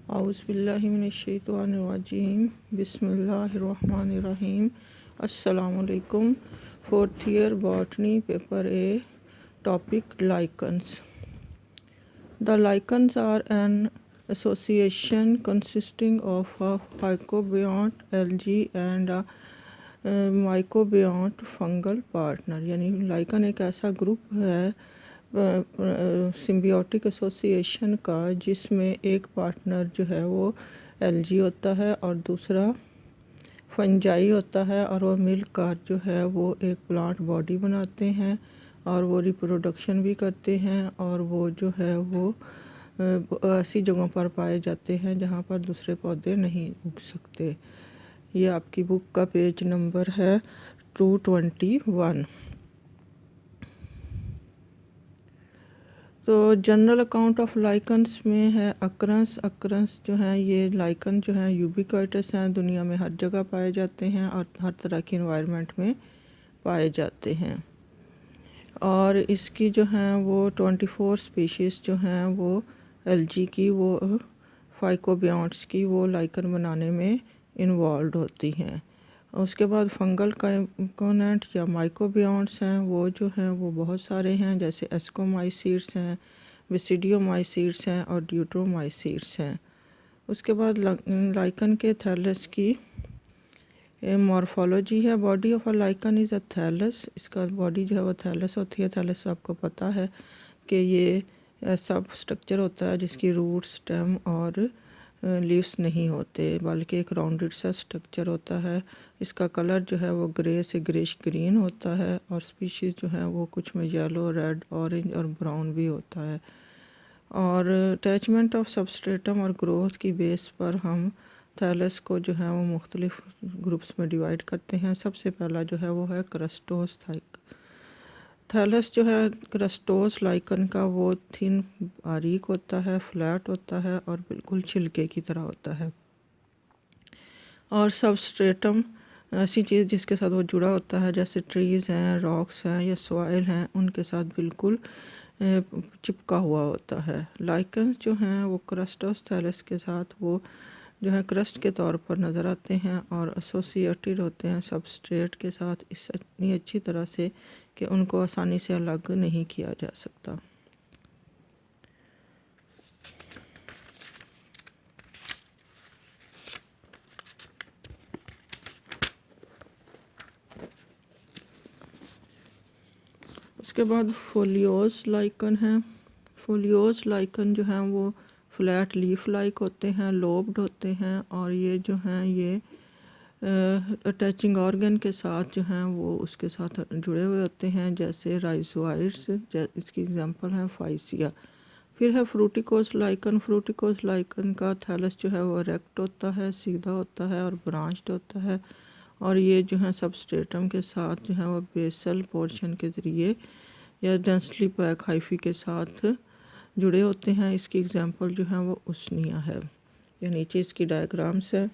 आउज़ुबिल्लाहिमिनश्शैतानिर्रजीम बिस्मिल्लाहिर्रहमानिर्रहीम। अस्सलामुअलैकुम। Fourth year botany paper A topic lichens. The lichens are an association consisting of a phycobiont algae and mycobiont fungal partner. यानी lichen एक ऐसा group है symbiotic association का जिसमें एक पार्टनर जो है वो एल्गी होता है और दूसरा फंजाई होता है, और वो मिलकर जो है वो एक प्लांट बॉडी बनाते हैं और वो रिप्रोडक्शन भी करते हैं, और वो जो है वो ऐसी जगहों पर पाए जाते हैं जहाँ पर दूसरे पौधे नहीं उग सकते। ये आपकी बुक का पेज नंबर है 221। तो जनरल अकाउंट ऑफ लाइकन्स में है अक्रंस जो है ये लाइकन जो है यूबिक्विटस हैं, दुनिया में हर जगह पाए जाते हैं और हर तरह की इन्वायरमेंट में पाए जाते हैं। और इसकी जो हैं वो 24 स्पीशीज़ जो हैं वो एल्गी की, वो फाइकोबियोट्स की, वो लाइकन बनाने में इन्वॉल्व होती हैं। उसके बाद फंगल कंपोनेंट या माइकोबियोट्स हैं, वो जो हैं वो बहुत सारे हैं, जैसे एस्कोमाइसीड्स हैं, विसिडियोमाइसीड्स हैं और ड्यूट्रोमाइसीड्स हैं। उसके बाद लाइकन के थैलस की मॉर्फोलॉजी है। Body of a lichen is a thallus. इसका बॉडी जो है वो थैलस होती है। थैलस आपको पता है कि ये ऐसा स्ट्रक्चर होता है जिसकी रूट, स्टेम और लीव्स नहीं होते, बल्कि एक राउंडेड सा स्ट्रक्चर होता है। इसका कलर जो है वो ग्रे से ग्रेश ग्रीन होता है, और स्पीशीज़ जो है वो कुछ में येलो, रेड, ऑरेंज और ब्राउन भी होता है। और अटैचमेंट ऑफ सबस्ट्रेटम और ग्रोथ की बेस पर हम थैलस को जो है वो मुख्तलिफ ग्रुप्स में डिवाइड करते हैं। सबसे पहला जो है वो है क्रस्टोस थैलस जो है क्रस्टोस लाइकन का, वो थिन बारीक होता है, फ्लैट होता है और बिल्कुल छिलके की तरह होता है। और सबस्ट्रेटम ऐसी चीज़ जिसके साथ वो जुड़ा होता है, जैसे ट्रीज़ हैं, रॉक्स हैं या सॉइल हैं, उनके साथ बिल्कुल चिपका हुआ होता है। लाइकन्स जो हैं वो क्रस्टोस थैलस के साथ वो जो है क्रस्ट के तौर पर नज़र आते हैं और एसोसिएटेड होते हैं सबस्ट्रेट के साथ इतनी अच्छी तरह से कि उनको आसानी से अलग नहीं किया जा सकता। उसके बाद फोलियोस लाइकन है। फोलियोस लाइकन जो हैं वो फ्लैट लीफ लाइक होते हैं, लोब्ड होते हैं, और ये जो हैं ये अटैचिंग ऑर्गन के साथ जो हैं वो उसके साथ जुड़े हुए होते हैं, जैसे राइजोइड्स। इसकी एग्जांपल है फाइसिया। फिर है फ्रूटिकोस लाइकन। फ्रूटिकोस लाइकन का थैलस जो है वो रेक्ट होता है, सीधा होता है और ब्रांच्ड होता है, और ये जो है सबस्ट्रेटम के साथ जो है वो बेसल पोर्शन के ज़रिए या डेंसली पैक हाइफी के साथ जुड़े होते हैं। इसकी एग्जांपल जो है वो उसनिया है। ये नीचे इसकी डायग्राम्स है।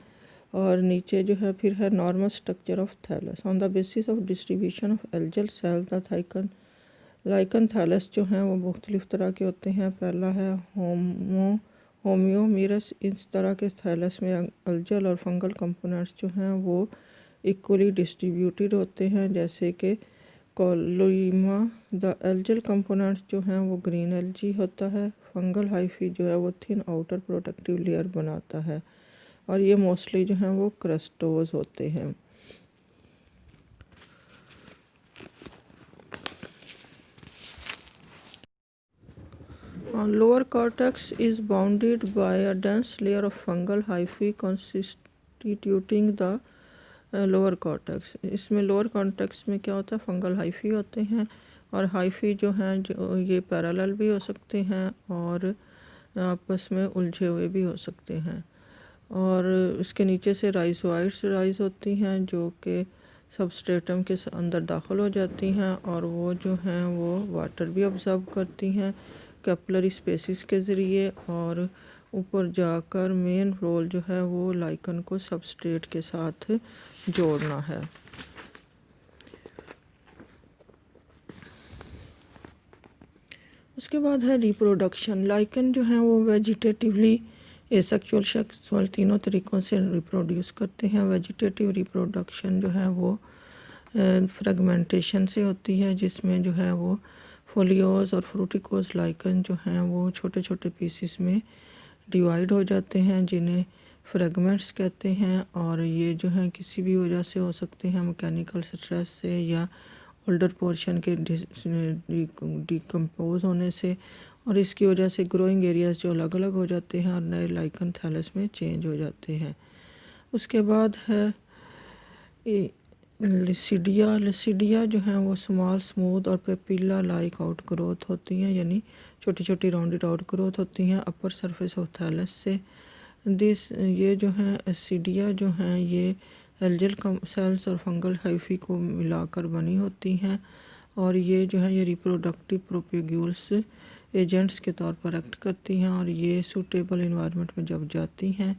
और नीचे जो है फिर है normal structure of thallus. On the basis of distribution of algal cell the lichen thallus जो हैं वो मुख्तलिफ तरह के होते हैं। पहला है होम्योमीरस। इस तरह के थैलस में एल्गल और फंगल कंपोनेंट्स जो हैं वो इक्वली डिस्ट्रीब्यूटेड होते हैं, जैसे कि कोलोइमा। द एल्गल कंपोनेंट्स जो हैं वो ग्रीन एल्गी होता है। फंगल हाइफी जो है वो थिन आउटर प्रोटेक्टिव लेयर बनाता है, और ये मोस्टली जो हैं वो क्रस्टोज होते हैं। Lower cortex is bounded by a dense layer of fungal hyphae constituting the lower cortex. इसमें लोअर कॉर्टेक्स में क्या होता है, फंगल हाइफी होते हैं, और हाइफी जो हैं जो ये पैरेलल भी हो सकते हैं और आपस में उलझे हुए भी हो सकते हैं। और इसके नीचे से राइजोइड्स राइज होती हैं जो कि सबस्ट्रेटम के अंदर दाखिल हो जाती हैं, और वो जो हैं वो वाटर भी ऑब्जर्व करती हैं कैपिलरी स्पेसिस के ज़रिए, और ऊपर जाकर मेन रोल जो है वो लाइकन को सबस्ट्रेट के साथ जोड़ना है। उसके बाद है रिप्रोडक्शन। लाइकन जो है वो वेजिटेटिवली एसेक्सुअल सेक्सुअल तीनों तरीक़ों से रिप्रोड्यूस करते हैं। वेजिटेटिव रिप्रोडक्शन जो है वो फ्रेगमेंटेशन से होती है, जिसमें जो है वो फोलियोज और फ्रूटिकोज लाइकन जो हैं वो छोटे छोटे पीसीस में डिवाइड हो जाते हैं, जिन्हें फ्रेगमेंट्स कहते हैं। और ये जो है किसी भी वजह से हो सकते हैं, मैकेनिकल स्ट्रेस से या ओल्डर पोर्शन के डिकम्पोज होने से, और इसकी वजह से ग्रोइंग एरियाज जो अलग अलग हो जाते हैं और नए लाइकन थैलस में चेंज हो जाते हैं। उसके बाद है लिसिडिया। लिसिडिया जो है वो स्मॉल स्मूथ और पेपिला लाइक आउट ग्रोथ होती हैं, यानी छोटी छोटी राउंडेड आउट ग्रोथ होती हैं अपर सरफेस ऑफ थैलस से। ये जो हैं एसिडिया जो हैं ये एल्जल सेल्स और फंगल हाइफी को मिलाकर बनी होती हैं, और ये जो है ये रिप्रोडक्टिव प्रोपेग्यूल्स एजेंट्स के तौर पर एक्ट करती हैं, और ये सूटेबल इन्वायरमेंट में जब जाती हैं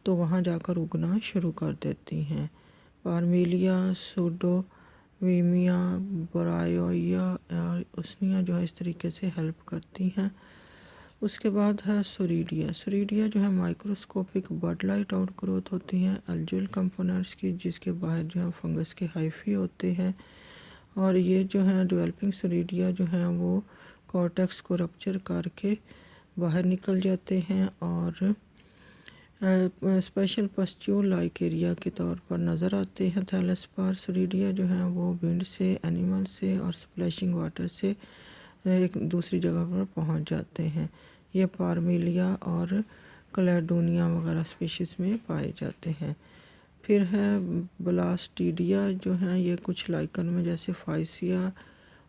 तो वहाँ जाकर उगना शुरू कर देती हैं। पार्मेलिया, सूडोवीमिया, ब्रायोइया और उसनिया जो है इस तरीके से हेल्प करती हैं। उसके बाद है सोरीडिया। सोरीडिया जो है microscopic bud light out growth होती हैं अल्जुअल कंपोनेंट्स की, जिसके बाहर जो है फंगस के हाइफी होते हैं, और ये जो है डेवलपिंग सोरीडिया जो है वो कॉर्टेक्स को रप्चर करके बाहर निकल जाते हैं और स्पेशल पस्ट्यूल लाइक एरिया के तौर पर नज़र आते हैं थैलस पर। सोरीडिया जो है वो विंड से, एनिमल से और स्प्लैशिंग वाटर से एक दूसरी जगह पर पहुंच जाते हैं। ये पार्मेलिया और क्लैडोनिया वगैरह स्पीशीज़ में पाए जाते हैं। फिर है ब्लास्टीडिया जो हैं ये कुछ लाइकन में जैसे फाइसिया,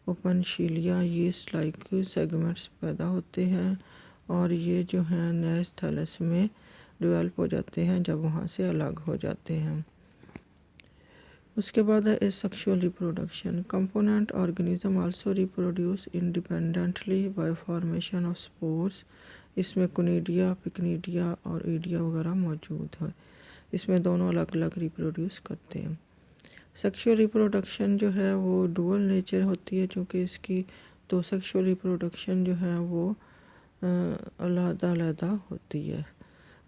ओपनशीलिया, यीस्ट लाइक सेगमेंट्स पैदा होते हैं, और ये जो हैं नए थैलस में डेवलप हो जाते हैं जब वहाँ से अलग हो जाते हैं। उसके बाद है asexual reproduction. Component organism also reproduce independently bye formation of spores. इसमें कोनिडिया, पिकनिडिया और ईडिया वगैरह मौजूद है। इसमें दोनों अलग अलग रिप्रोड्यूस करते हैं। सेक्सुअल रिप्रोडक्शन जो है वो डुअल नेचर होती है, क्योंकि इसकी तो सेक्सुअल रिप्रोडक्शन जो है वो अलग-अलग होती है।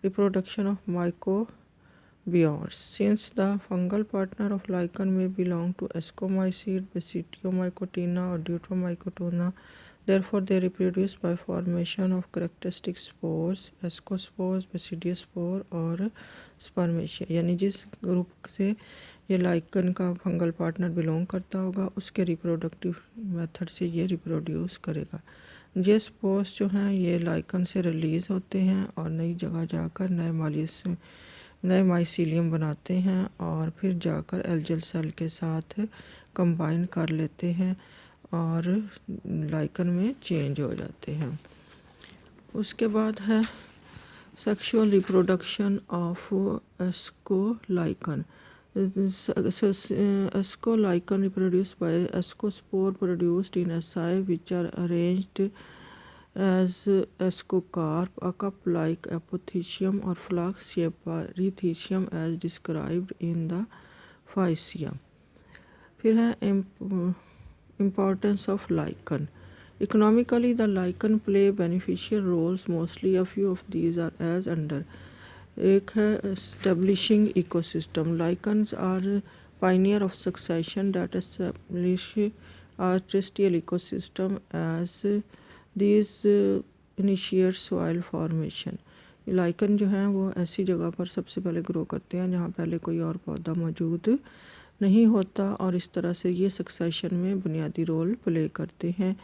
Reproduction of mycobionts. Since the fungal partner of lichen may belong to Ascomycete, Basidiomycotina or Deuteromycotona, therefore they reproduce by formation of characteristic spores, ascospores, basidiospore और spermatia। यानी जिस ग्रुप से ये लाइकन का फंगल पार्टनर बिलोंग करता होगा उसके reproductive method से ये रिप्रोड्यूस करेगा। ये स्पोर्स जो हैं ये लाइकन से रिलीज़ होते हैं और नई जगह जाकर नए माइसीलियम बनाते हैं, और फिर जाकर एल्जल सेल के साथ कंबाइन कर लेते हैं और लाइकन में चेंज हो जाते हैं। उसके बाद है sexual reproduction of ascolichen. Ascolichon reproduced by ascospore produced in asci which are arranged as ascocarp, a cup-like apothecium or flask-shaped perithecium as described in the Phaecia। फिर है importance of lichen। Economically, the lichen play beneficial roles. Mostly a few of these are as under। एक है establishing ecosystem। Lichens are pioneer of succession that establish a terrestrial ecosystem as these initiate soil formation। Lichen जो हैं वो ऐसी जगह पर सबसे पहले ग्रो करते हैं जहाँ पहले कोई और पौधा मौजूद नहीं होता, और इस तरह से ये सक्सेशन में बुनियादी रोल प्ले करते हैं।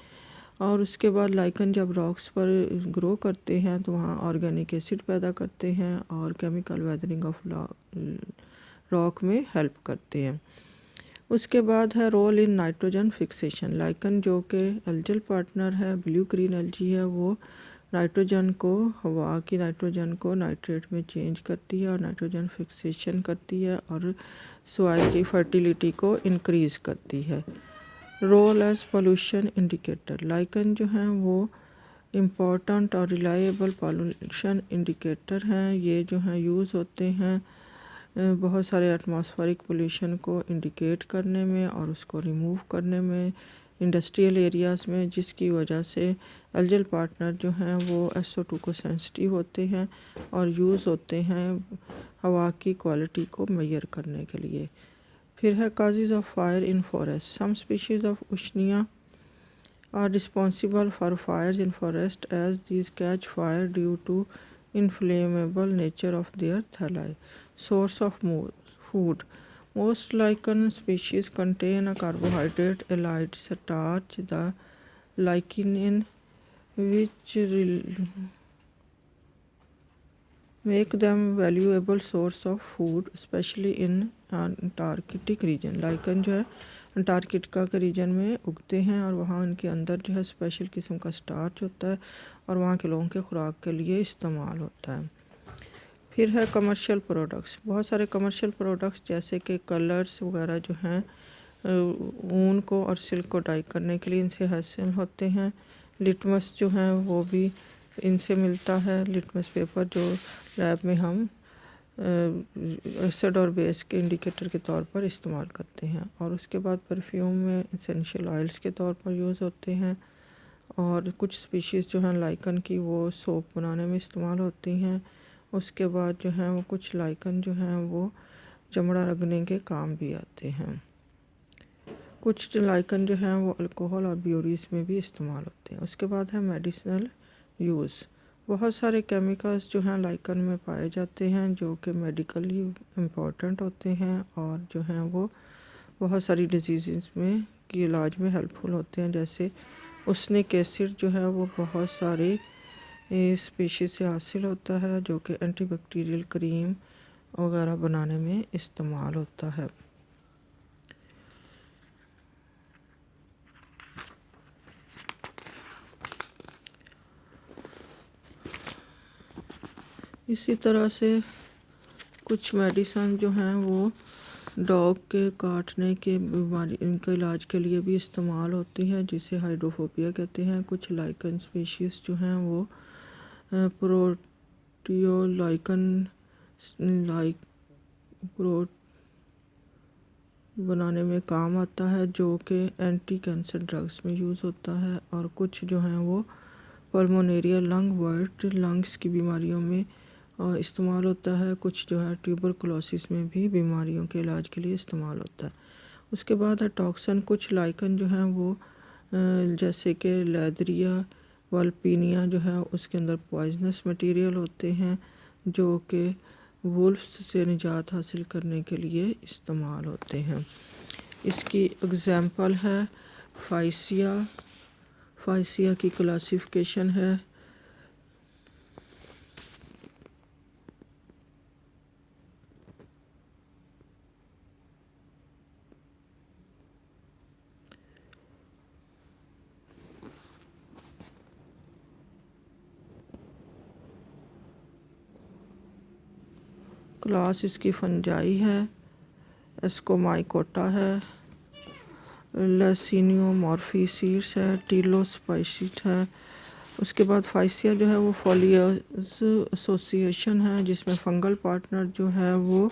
और उसके बाद लाइकन जब रॉक्स पर ग्रो करते हैं तो वहाँ ऑर्गेनिक एसिड पैदा करते हैं और केमिकल वेदरिंग ऑफ रॉक में हेल्प करते हैं। उसके बाद है role in nitrogen fixation. Lichen जो कि एल्जल पार्टनर है, ब्लू ग्रीन एल्जी है, वो नाइट्रोजन को, हवा की नाइट्रोजन को नाइट्रेट में चेंज करती है और नाइट्रोजन फिक्सेशन करती है और सॉइल की फर्टिलिटी को इंक्रीज़ करती है। Role as pollution indicator. Lichen जो हैं वो इम्पोर्टेंट और रिलायबल पोल्यूशन इंडिकेटर हैं। ये जो हैं यूज़ होते हैं बहुत सारे एटमॉस्फेरिक पोल्यूशन को इंडिकेट करने में और उसको रिमूव करने में। इंडस्ट्रियल एरियाज़ में, जिसकी वजह से अल्जल पार्टनर जो हैं वो SO2 को सेंसिटिव होते हैं और यूज़ होते हैं हवा की क्वालिटी को मेजर करने के लिए। फिर है causes of fire in forest. Some species of Usnea are responsible for fires in forest as these catch fire due to inflammable nature of their thalli. Source of food. Most lichen species contain a carbohydrate elide starch, the lignin, which make them valuable source of food, especially in Antarctic region. Lichen जो है Antarctica के reason में उगते हैं और वहाँ उनके अंदर जो है स्पेशल किस्म का स्टार्च होता है और वहाँ के लोगों के खुराक के लिए इस्तेमाल होता है। फिर है कमर्शियल प्रोडक्ट्स। बहुत सारे कमर्शियल प्रोडक्ट्स जैसे कि कलर्स वगैरह जो हैं ऊन को और सिल्क को डाई करने के लिए इनसे हासिल होते हैं। लिटमस जो है वो भी इनसे मिलता है। लिटमस पेपर जो लैब में हम एसिड और बेस के इंडिकेटर के तौर पर इस्तेमाल करते हैं। और उसके बाद परफ्यूम में एसेंशियल ऑयल्स के तौर पर यूज़ होते हैं। और कुछ स्पीशीज़ जो हैं लाइकन की वो सोप बनाने में इस्तेमाल होती हैं। उसके बाद जो है वो कुछ लाइकन जो हैं वो चमड़ा रगड़ने के काम भी आते हैं। कुछ लाइकन जो हैं वो अल्कोहल और ब्यूरीज में भी इस्तेमाल होते हैं। उसके बाद है मेडिसिनल यूज़। बहुत सारे केमिकल्स जो हैं लाइकन में पाए जाते हैं जो कि मेडिकली इम्पॉर्टेंट होते हैं और जो हैं वो बहुत सारी डिजीज़ में की इलाज में हेल्पफुल होते हैं। जैसे उसनिक एसिड जो है वो बहुत सारे स्पीशीज़ से हासिल होता है जो कि एंटीबैक्टीरियल क्रीम वगैरह बनाने में इस्तेमाल होता है। इसी तरह से कुछ मेडिसन जो हैं वो डॉग के काटने के बीमारी इनके इलाज के लिए भी इस्तेमाल होती है, जिसे हाइड्रोफोबिया कहते हैं। कुछ लाइकन स्पीशीज़ जो हैं वो प्रोटियोलाइकन बनाने में काम आता है जो कि एंटी कैंसर ड्रग्स में यूज़ होता है। और कुछ जो हैं वो पल्मोनेरिया लंग वर्ट लंग्स की बीमारियों में इस्तेमाल होता है। कुछ जो है ट्यूबरकुलोसिस में भी बीमारियों के इलाज के लिए इस्तेमाल होता है। उसके बाद है टॉक्सन। कुछ लाइकन जो हैं वो जैसे कि लैदरिया वल्पीनिया जो है उसके अंदर पॉइजनस मटेरियल होते हैं जो कि वुल्फ्स से निजात हासिल करने के लिए इस्तेमाल होते हैं। इसकी एग्जांपल है फाइसिया। फाइसिया की क्लासिफिकेशन है क्लास इसकी फंजाई है, एस्कोमाइकोटा है, लैसिनियोमॉर्फिसीड्स है, टीलोस्पाइसिट है। उसके बाद फाइसिया जो है वो फोलियस एसोसिएशन है जिसमें फंगल पार्टनर जो है वो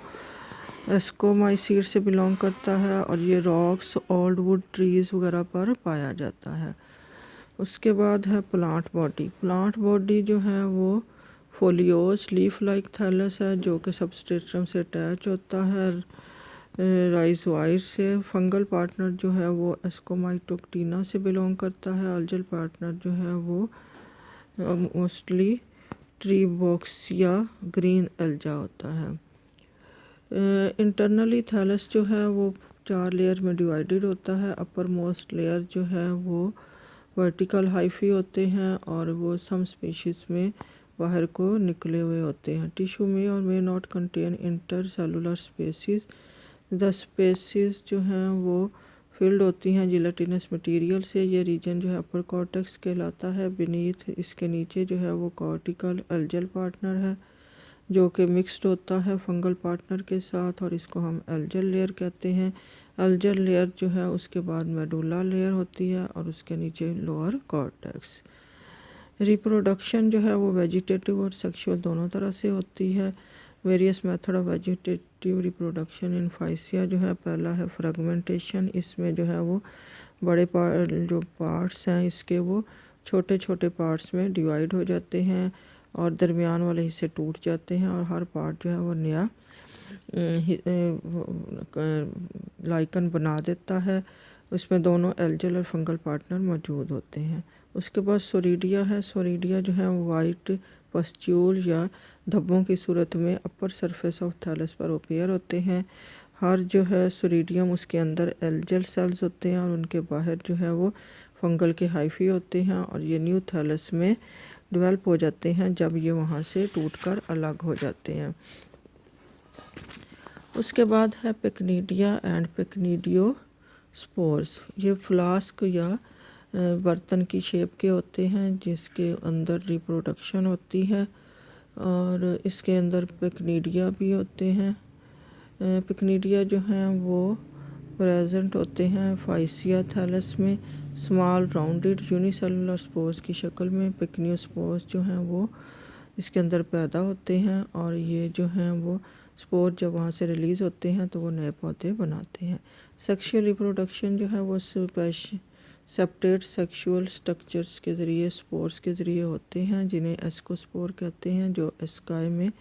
एस्कोमाइसीड से बिलोंग करता है और ये रॉक्स ओल्ड वुड ट्रीज़ वगैरह पर पाया जाता है। उसके बाद है प्लांट बॉडी। प्लांट बॉडी जो है वो फोलियोस लीफ लाइक थैलस है जो कि सबस्ट्रेटम से अटैच होता है राइजोआइड से। फंगल पार्टनर जो है वो एस्कोमाइटोक्टिना से बिलोंग करता है। अल्जल पार्टनर जो है वो मोस्टली ट्रीबॉक्सिया ग्रीन एल्जा होता है। इंटरनली थैलस जो है वो 4 लेयर में डिवाइडेड होता है। अपर मोस्ट लेयर जो है वो वर्टिकल हाइफी होते हैं और वो सम स्पीशीज़ में बाहर को निकले हुए होते हैं। टिश्यू में और may not contain intercellular spaces. The spaces जो हैं वो फिल्ड होती हैं जिलेटिनस मटेरियल से। ये रीजन जो है अपर कॉर्टेक्स कहलाता है। बीनीथ इसके नीचे जो है वो कॉर्टिकल अल्जल पार्टनर है जो कि मिक्स्ड होता है फंगल पार्टनर के साथ और इसको हम अल्जल लेयर कहते हैं। अल्जल लेयर जो है उसके बाद मेडुला लेयर होती है और उसके नीचे लोअर कॉर्टेक्स। रिप्रोडक्शन जो है वो वेजिटेटिव और सेक्सुअल दोनों तरह से होती है। Various method of vegetative reproduction in Physcia जो है पहला है फ्रेगमेंटेशन। इसमें जो है वो बड़े जो पार्ट्स हैं इसके वो छोटे छोटे पार्ट्स में डिवाइड हो जाते हैं और दरमियान वाले हिस्से टूट जाते हैं और हर पार्ट जो है वो नया लाइकन बना देता है। उसमें दोनों एल्जल और फंगल पार्टनर मौजूद होते हैं। उसके बाद सोरिडिया है। सोरिडिया जो है वो वाइट पस्ट्यूल या धब्बों की सूरत में अपर सरफेस ऑफ थैलस पर अपीयर होते हैं। हर जो है सोरिडियम उसके अंदर एल्जल सेल्स होते हैं और उनके बाहर जो है वो फंगल के हाइफी होते हैं और ये न्यू थैलस में डेवलप हो जाते हैं जब ये वहाँ से टूटकर अलग हो जाते हैं। उसके बाद है पेक्नीडिया एंड पेक्नीडियो स्पोर्स। ये फ्लास्क या बर्तन की शेप के होते हैं जिसके अंदर रिप्रोडक्शन होती है और इसके अंदर पेक्नीडिया भी होते हैं। पेक्नीडिया जो हैं वो प्रेजेंट होते हैं फाइसिया थैलस में स्मॉल राउंडेड यूनिसेलुलर स्पोर्स की शक्ल में। पेक्नियोस्पोर्स जो हैं वो इसके अंदर पैदा होते हैं और ये जो हैं वो स्पोर जब वहाँ से रिलीज़ होते हैं तो वो नए पौधे बनाते हैं। सेक्सुअल रिप्रोडक्शन जो है वो सेप्टेट सेक्सुअल स्ट्रक्चर्स के ज़रिए स्पोर्स के ज़रिए होते हैं जिन्हें एस्कोस्पोर कहते हैं, जो एस्काई में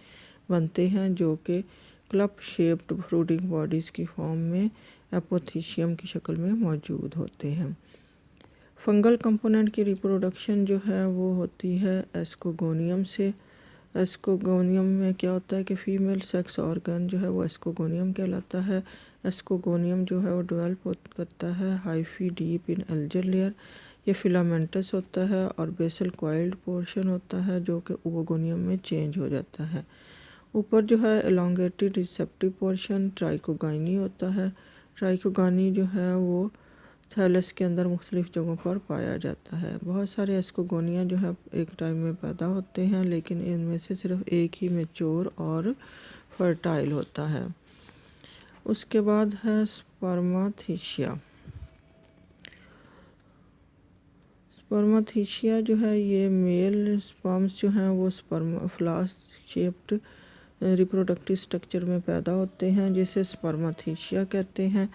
बनते हैं जो कि क्लब शेप्ड फ्रूटिंग बॉडीज़ की फॉर्म में एपोथीशियम की शक्ल में मौजूद होते हैं। फंगल कंपोनेंट की रिप्रोडक्शन जो है वो होती है एस्कोगोनियम से। एस्कोगोनियम में क्या होता है कि फ़ीमेल सेक्स ऑर्गन जो है वो एस्कोगोनियम कहलाता है। एस्कोगोनियम जो है वो डेवलप करता है hyphae deep in algal layer. ये फिलामेंटस होता है और बेसल कॉइल्ड पोर्शन होता है जो कि ओवोगोनियम में चेंज हो जाता है। ऊपर जो है एलोंगेटेड रिसेप्टिव पोर्शन ट्राइकोगाइनी होता है। ट्राइकोगानी जो है वो थैलस के अंदर मुख्तलिफ़ जगहों पर पाया जाता है। बहुत सारे एस्कोगोनिया जो है एक टाइम में पैदा होते हैं लेकिन इनमें से सिर्फ एक ही मैच्योर और फर्टाइल होता है। उसके बाद है स्पर्माथीशिया। स्पर्माथीशिया जो है ये मेल स्पर्म्स जो हैं वो फ्लास्क शेप्ड रिप्रोडक्टिव स्ट्रक्चर में पैदा होते हैं जिसे स्पर्माथीशिया कहते हैं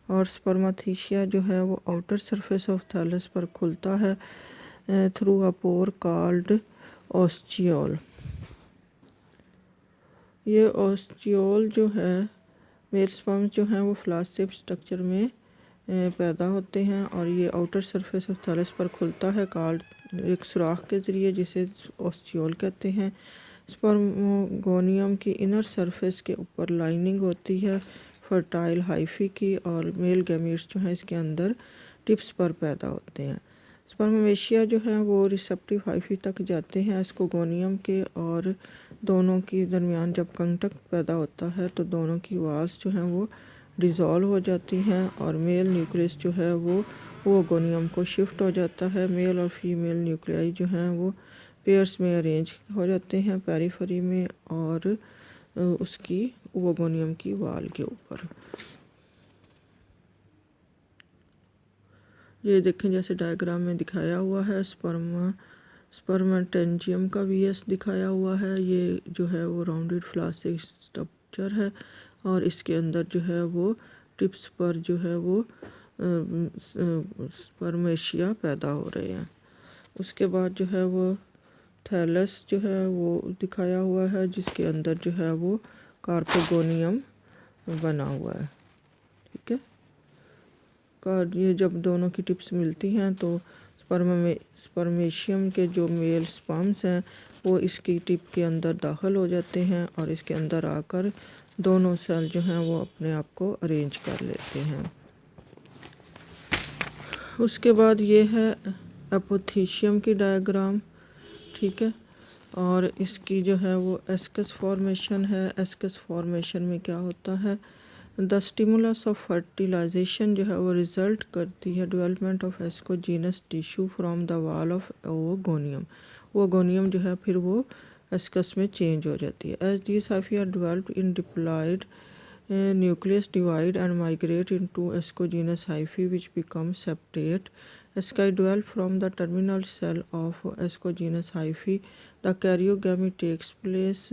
और स्पर्माथीशिया जो है वो आउटर सरफेस ऑफ थैलस पर खुलता है through a pore called ostiole. ये ओस्टियोल जो है मेल स्पर्म्स जो हैं वो फ्लास्क शेप स्ट्रक्चर में पैदा होते हैं और ये आउटर सरफेस ऑफ थैलस पर खुलता है कॉल्ड एक सुराख के ज़रिए जिसे ओस्टियोल कहते हैं। स्पर्मोगोनियम की इनर सरफेस के ऊपर लाइनिंग होती है फर्टाइल हाइफी की और मेल गैमीट्स जो हैं इसके अंदर टिप्स पर पैदा होते हैं। स्पर्मेशिया जो है वो रिसेप्टिव हाइफी तक जाते हैं एस्कोगोनियम के और दोनों के दरमियान जब कंटैक्ट पैदा होता है तो दोनों की वाल्स जो हैं वो डिज़ोल्व हो जाती हैं और मेल न्यूक्लियस जो है वो ओवोगोनियम को शिफ्ट हो जाता है। मेल और फीमेल न्यूक्लियाई जो हैं वो पेयर्स में अरेंज हो जाते हैं पेरिफेरी में और उसकी ओवोगोनियम की वाल के ऊपर। ये देखें जैसे डायग्राम में दिखाया हुआ है स्पर्मेटेंजियम का वीएस दिखाया हुआ है। ये जो है वो राउंडेड फ्लास्क स्ट्रक्चर है और इसके अंदर जो है वो टिप्स पर जो है वो स्पर्मेशिया पैदा हो रहे हैं। उसके बाद जो है वो थैलस जो है वो दिखाया हुआ है जिसके अंदर जो है वो कार्पोगोनियम बना हुआ है। ठीक है, ये जब दोनों की टिप्स मिलती हैं तो स्पर्मेशियम के जो मेल स्पर्म्स हैं वो इसकी टिप के अंदर दाखिल हो जाते हैं और इसके अंदर आकर दोनों सेल जो हैं वो अपने आप को अरेंज कर लेते हैं। उसके बाद ये है एपोथीशियम की डायग्राम। ठीक है, और इसकी जो है वो एस्कस फॉर्मेशन है। एस्कस फॉर्मेशन में क्या होता है, द स्टिमुलस ऑफ फर्टिलाइजेशन जो है वो रिजल्ट करती है development of ascogenous tissue from the wall of oogonium. Oogonium जो है फिर वो एस्कस में चेंज हो जाती है। As these hyphae are developed in diploid nucleus divide and migrate into escogenous hyphae which become septate. Asci develop from the terminal cell of escogenous hyphae. The karyogamy takes place.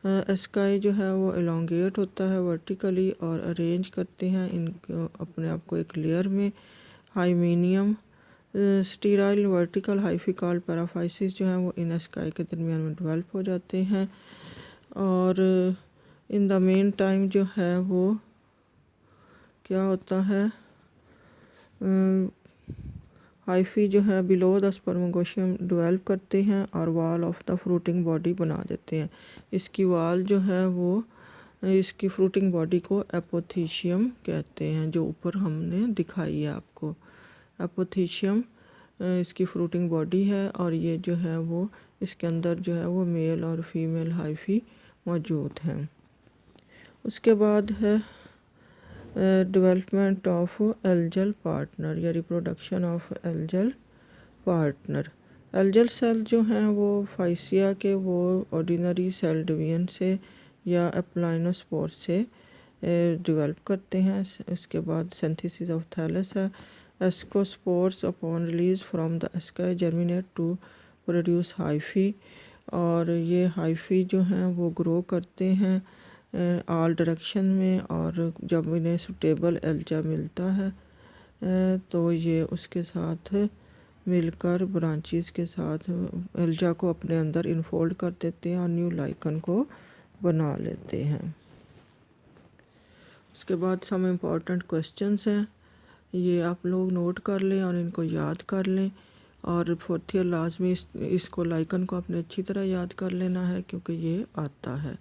asci जो है वो elongate होता है vertically और arrange करते हैं इनको अपने आप को एक लेयर में hymenium sterile vertical hyphae called paraphyses जो हैं वो इन एस्काई के दरमियान में डेवलप हो जाते हैं। और इन द मेन टाइम जो है वो क्या होता है, हाइफी जो है बिलो द स्पर्मोगोशियम डेवलप करते हैं और wall of the fruiting body बना देते हैं। इसकी वॉल जो है वो इसकी फ्रूटिंग बॉडी को एपोथीशियम कहते हैं, जो ऊपर हमने दिखाई है आपको। एपोथीशियम इसकी फ्रूटिंग बॉडी है और ये जो है वो इसके अंदर जो है वो मेल और फीमेल हाइफी मौजूद हैं। उसके बाद है डेवलपमेंट ऑफ एल्जल पार्टनर या reproduction of algal partner. Algal cell जो हैं वो फाइसिया के वो ऑर्डिनरी सेल डिवीजन से या एप्लाइनोस्पोर से डेवलप करते हैं। उसके बाद सिंथेसिस ऑफ थैलस है। Ascospores upon release from the asci germinate to produce hyphae, और ये हाइफी जो हैं वो ग्रो करते हैं ऑल डायरेक्शन में, और जब इन्हें सुटेबल एल्जा मिलता है तो ये उसके साथ मिलकर ब्रांचेस के साथ एल्जा को अपने अंदर इनफोल्ड कर देते हैं और न्यू लाइकन को बना लेते हैं। उसके बाद सम इम्पॉर्टेंट क्वेश्चंस हैं, ये आप लोग नोट कर लें और इनको याद कर लें। और फोर्थ ईयर लाजमी इसको लाइकन को अपने अच्छी तरह याद कर लेना है क्योंकि ये आता है।